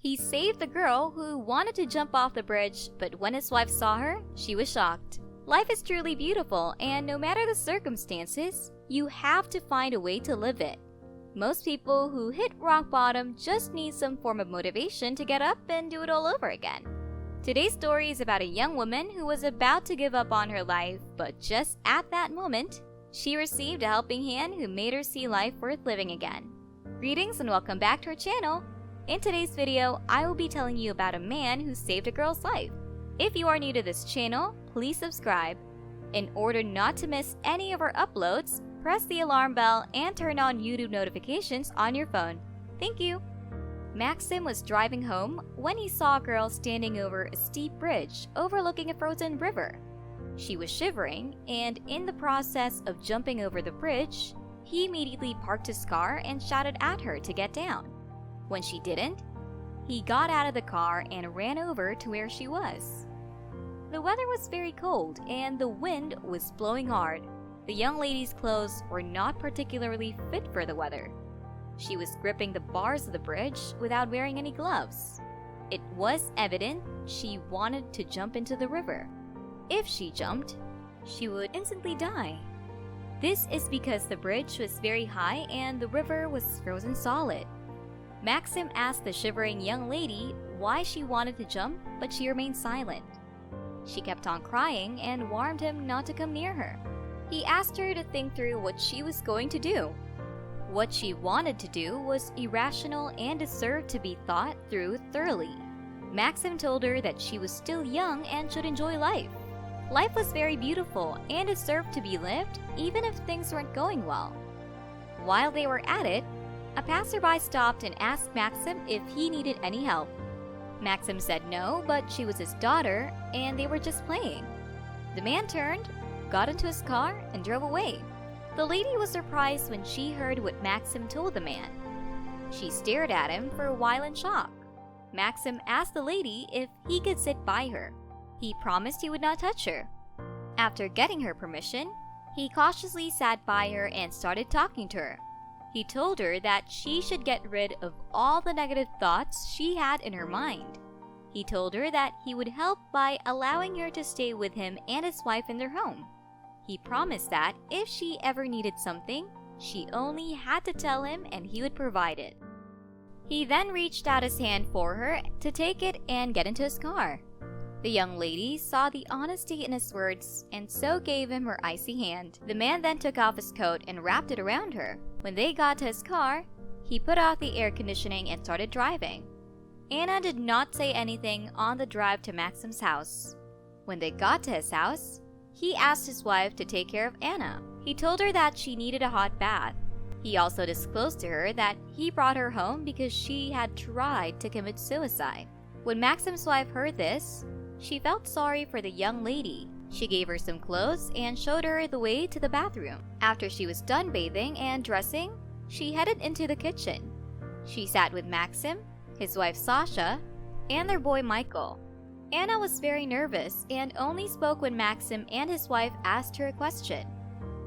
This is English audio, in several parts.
He saved the girl who wanted to jump off the bridge, but when his wife saw her, she was shocked. Life is truly beautiful, and no matter the circumstances, you have to find a way to live it. Most people who hit rock bottom just need some form of motivation to get up and do it all over again. Today's story is about a young woman who was about to give up on her life, but just at that moment, she received a helping hand who made her see life worth living again. Greetings and welcome back to our channel. In today's video, I will be telling you about a man who saved a girl's life. If you are new to this channel, please subscribe. In order not to miss any of our uploads, press the alarm bell and turn on YouTube notifications on your phone. Thank you. Maxim was driving home when he saw a girl standing over a steep bridge overlooking a frozen river. She was shivering, and in the process of jumping over the bridge, he immediately parked his car and shouted at her to get down. When she didn't, he got out of the car and ran over to where she was. The weather was very cold and the wind was blowing hard. The young lady's clothes were not particularly fit for the weather. She was gripping the bars of the bridge without wearing any gloves. It was evident she wanted to jump into the river. If she jumped, she would instantly die. This is because the bridge was very high and the river was frozen solid. Maxim asked the shivering young lady why she wanted to jump, but she remained silent. She kept on crying and warned him not to come near her. He asked her to think through what she was going to do. What she wanted to do was irrational and deserved to be thought through thoroughly. Maxim told her that she was still young and should enjoy life. Life was very beautiful and deserved to be lived even if things weren't going well. While they were at it, a passerby stopped and asked Maxim if he needed any help. Maxim said no, but she was his daughter and they were just playing. The man turned, got into his car, and drove away. The lady was surprised when she heard what Maxim told the man. She stared at him for a while in shock. Maxim asked the lady if he could sit by her. He promised he would not touch her. After getting her permission, he cautiously sat by her and started talking to her. He told her that she should get rid of all the negative thoughts she had in her mind. He told her that he would help by allowing her to stay with him and his wife in their home. He promised that if she ever needed something, she only had to tell him and he would provide it. He then reached out his hand for her to take it and get into his car. The young lady saw the honesty in his words and so gave him her icy hand. The man then took off his coat and wrapped it around her. When they got to his car, he put off the air conditioning and started driving. Anna did not say anything on the drive to Maxim's house. When they got to his house, he asked his wife to take care of Anna. He told her that she needed a hot bath. He also disclosed to her that he brought her home because she had tried to commit suicide. When Maxim's wife heard this, she felt sorry for the young lady. She gave her some clothes and showed her the way to the bathroom. After she was done bathing and dressing, she headed into the kitchen. She sat with Maxim, his wife Sasha, and their boy Michael. Anna was very nervous and only spoke when Maxim and his wife asked her a question.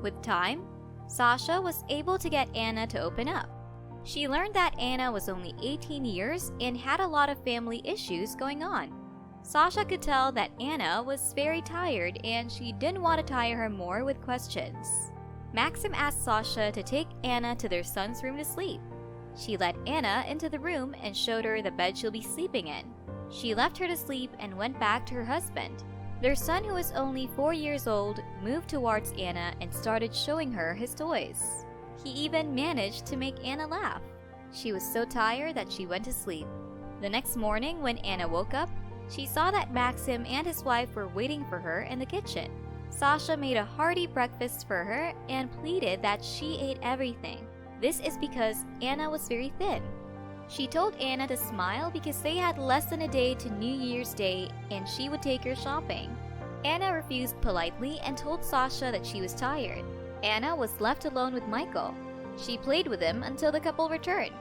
With time, Sasha was able to get Anna to open up. She learned that Anna was only 18 years and had a lot of family issues going on. Sasha could tell that Anna was very tired and she didn't want to tire her more with questions. Maxim asked Sasha to take Anna to their son's room to sleep. She let Anna into the room and showed her the bed she'll be sleeping in. She left her to sleep and went back to her husband. Their son, who was only 4 years old, moved towards Anna and started showing her his toys. He even managed to make Anna laugh. She was so tired that she went to sleep. The next morning, when Anna woke up, she saw that Maxim and his wife were waiting for her in the kitchen. Sasha made a hearty breakfast for her and pleaded that she ate everything. This is because Anna was very thin. She told Anna to smile because they had less than a day to New Year's Day and she would take her shopping. Anna refused politely and told Sasha that she was tired. Anna was left alone with Michael. She played with him until the couple returned.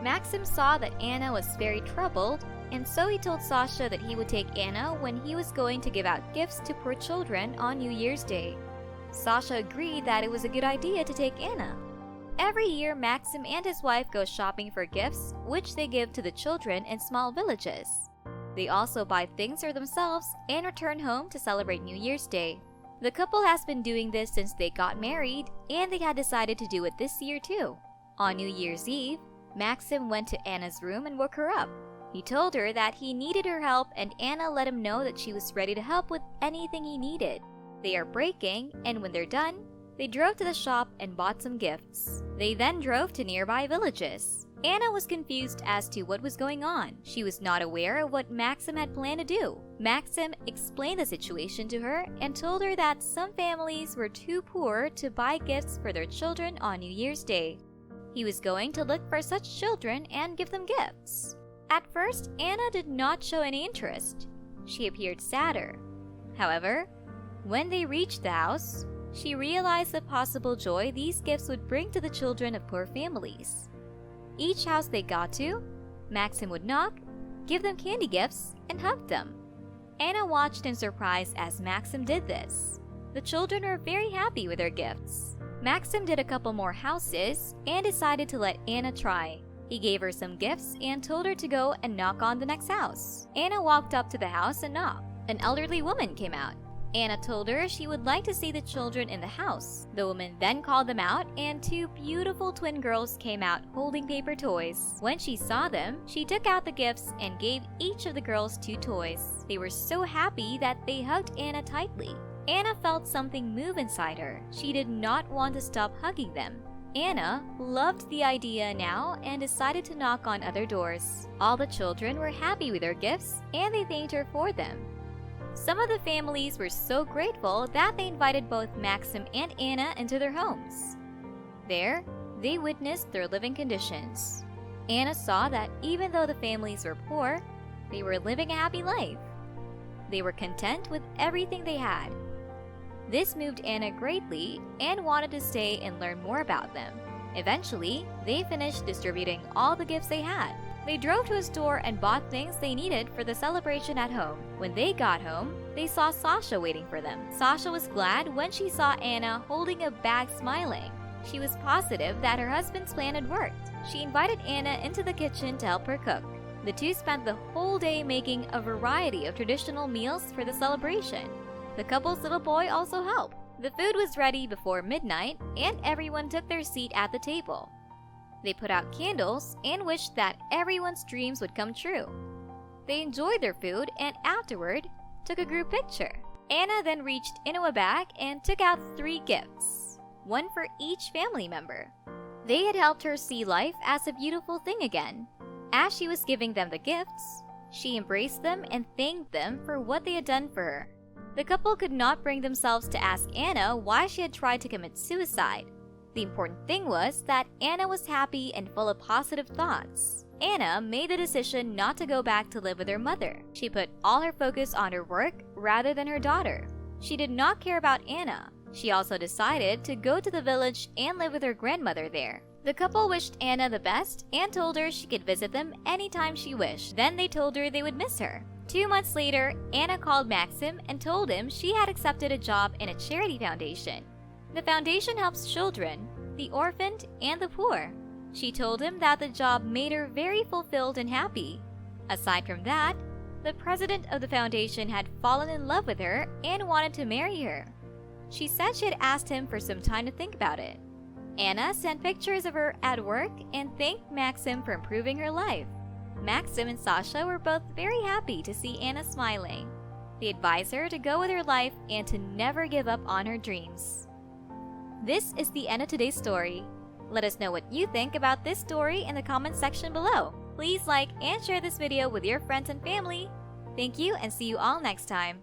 Maxim saw that Anna was very troubled, and so he told Sasha that he would take Anna when he was going to give out gifts to poor children on New Year's Day. Sasha agreed that it was a good idea to take Anna. Every year, Maxim and his wife go shopping for gifts, which they give to the children in small villages. They also buy things for themselves and return home to celebrate New Year's Day. The couple has been doing this since they got married, and they had decided to do it this year too. On New Year's Eve, Maxim went to Anna's room and woke her up. He told her that he needed her help, and Anna let him know that she was ready to help with anything he needed. They are breaking, and when they're done, they drove to the shop and bought some gifts. They then drove to nearby villages. Anna was confused as to what was going on. She was not aware of what Maxim had planned to do. Maxim explained the situation to her and told her that some families were too poor to buy gifts for their children on New Year's Day. He was going to look for such children and give them gifts. At first, Anna did not show any interest. She appeared sadder. However, when they reached the house, she realized the possible joy these gifts would bring to the children of poor families. Each house they got to, Maxim would knock, give them candy gifts, and hug them. Anna watched in surprise as Maxim did this. The children were very happy with their gifts. Maxim did a couple more houses and decided to let Anna try. He gave her some gifts and told her to go and knock on the next house. Anna walked up to the house and knocked. An elderly woman came out. Anna told her she would like to see the children in the house. The woman then called them out, and two beautiful twin girls came out holding paper toys. When she saw them, she took out the gifts and gave each of the girls 2 toys. They were so happy that they hugged Anna tightly. Anna felt something move inside her. She did not want to stop hugging them. Anna loved the idea now and decided to knock on other doors. All the children were happy with their gifts, and they thanked her for them. Some of the families were so grateful that they invited both Maxim and Anna into their homes. There, they witnessed their living conditions. Anna saw that even though the families were poor, they were living a happy life. They were content with everything they had. This moved Anna greatly and wanted to stay and learn more about them. Eventually, they finished distributing all the gifts they had. They drove to a store and bought things they needed for the celebration at home. When they got home, they saw Sasha waiting for them. Sasha was glad when she saw Anna holding a bag smiling. She was positive that her husband's plan had worked. She invited Anna into the kitchen to help her cook. The two spent the whole day making a variety of traditional meals for the celebration. The couple's little boy also helped. The food was ready before midnight, and everyone took their seat at the table. They put out candles and wished that everyone's dreams would come true. They enjoyed their food and afterward took a group picture. Anna then reached into a bag and took out 3 gifts, one for each family member. They had helped her see life as a beautiful thing again. As she was giving them the gifts, she embraced them and thanked them for what they had done for her. The couple could not bring themselves to ask Anna why she had tried to commit suicide. The important thing was that Anna was happy and full of positive thoughts. Anna made the decision not to go back to live with her mother. She put all her focus on her work rather than her daughter. She did not care about Anna. She also decided to go to the village and live with her grandmother there. The couple wished Anna the best and told her she could visit them anytime she wished. Then they told her they would miss her. 2 months later, Anna called Maxim and told him she had accepted a job in a charity foundation. The foundation helps children, the orphaned, and the poor. She told him that the job made her very fulfilled and happy. Aside from that, the president of the foundation had fallen in love with her and wanted to marry her. She said she had asked him for some time to think about it. Anna sent pictures of her at work and thanked Maxim for improving her life. Maxim and Sasha were both very happy to see Anna smiling. They advised her to go with her life and to never give up on her dreams. This is the end of today's story. Let us know what you think about this story in the comment section below. Please like and share this video with your friends and family. Thank you and see you all next time.